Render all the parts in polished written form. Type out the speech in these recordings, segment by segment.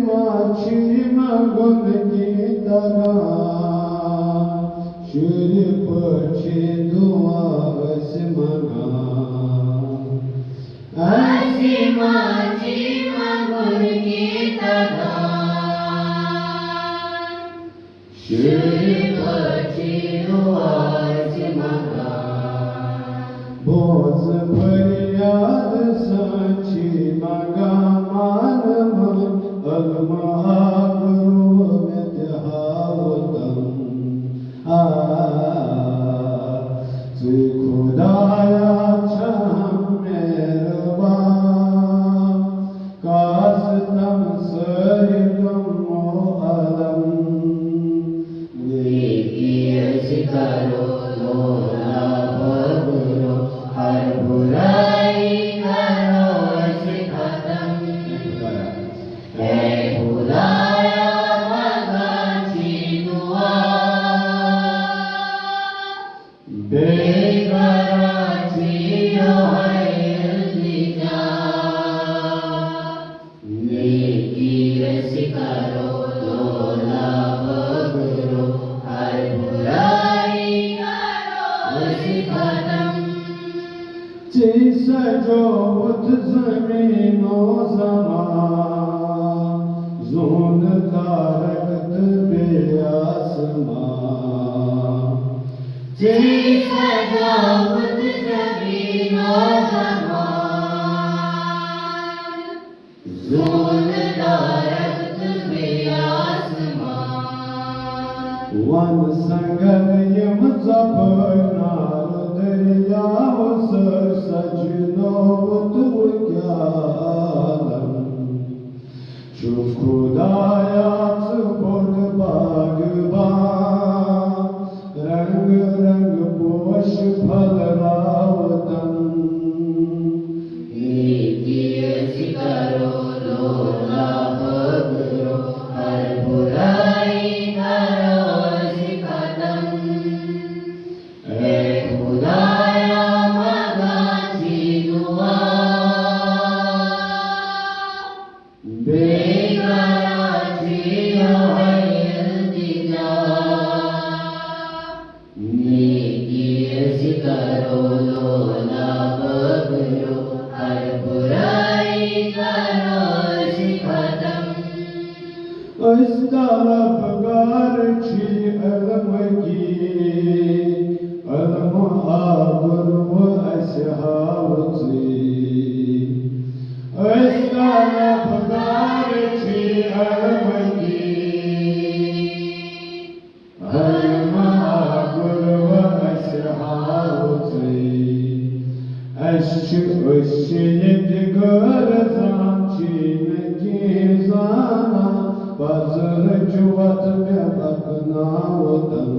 माछी मगुन की तरह शुर पक्षी दुआस मगा ऐसी माछी मगुन की तरह शुर पक्षी दुआस मगा भोज फरियाद साची मगा मानव अलमहागुरु मितहावतम श्री खुदाया छम मेरवा कासतम सरिगम अलम करो लोला भगुरो हर बुराई करो ऐसे खत्म है बुलाया मगाची दुआ बेगराची जो है इल्तिजा नेकी ऐसे करो लोला भगुरो हर बुराई करो ऐसे खत्म जैसा जो बुत ज़मीनो ज़मान ज़ोन तारकत बे आसमान जैसा जो बुत ज़मीनो ज़मान ज़ोन तारकत बे आसमान वन संगन यम ज़बनार दरियाव सर सजनो तू क्यालम चुप खुदायात बोल बागबान रंग रंग पोश फल रावतम नेकी ऐसी करो लोला भगुरो हर बुराई करो ऐसे खत्म है खुदाया मगाची दुआ बेगराची जो है इल्तिजा नेकी ऐसी करो लोला भगुरो हर बुराई करो ऐसे खत्म अस्तालबगार छी अलम की अलम आबर व असहावती अस्तालबगार छी अलम की अलम आबर व असहावती यदगर सांचीन की जाना बजर जुवत में बकनावतन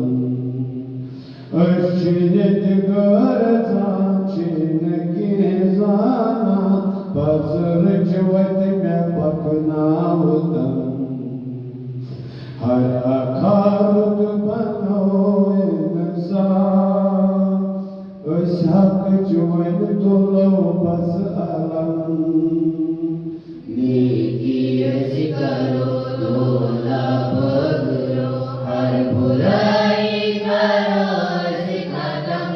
यदगर सांचीन की जाना बजर जुवत में बकनावतन हर अखारुद बनो इंसान उस हक जुवन दुलो बस अलम नेकी ऐसी करो लोला भगुरो हर बुराई करो ऐसे खत्म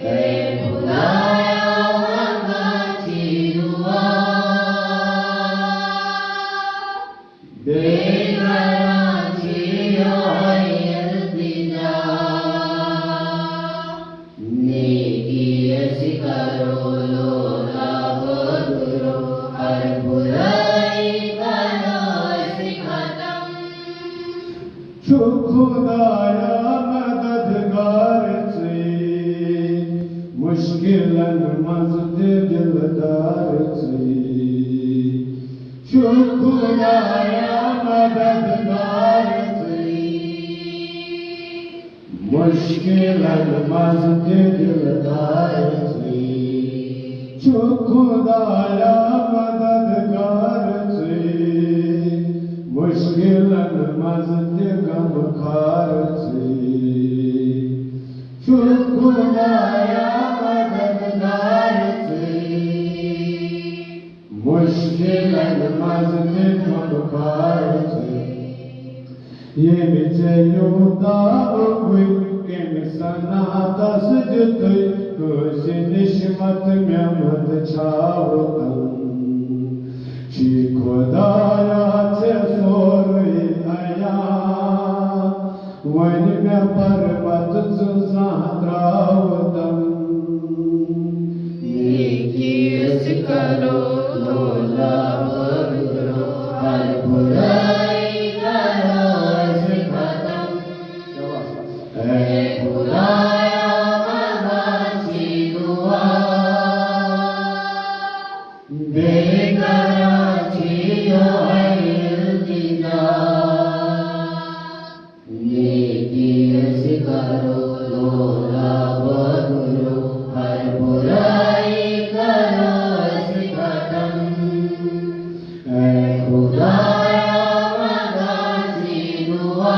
है बुलाया मगाची दुआ बेगराची जो है इल्तिजा नेकी ऐसी करो लोला भगुरो हर बुराई करो ऐसे खत्म खुदाया मददगार से मुश्किलन मज़द दिलदार से खुदाया मददगार से मुश्किलन मज़द दिलदार से खुदाया मददगार से मुश्किलन मज़द गमखार से खुदाया मददगार से मुश्किल मजते मखार से ये बिचयुता हुई इंसाना तसजत कुछ निश्मत में मत छावतम शी खुदाया से सोरे आया वन में पर्वत सुसात्रावतम नेकी करो तो लाभ करो हर बुराई करो से खत्म है खुदाया मगाची दुआ बेकराची जो है इल्तिजा नेकी करो तो लाभ करो हर बुराई करो से खत्म है खुदाया मगाची दुआ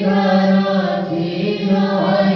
बेकराची जो है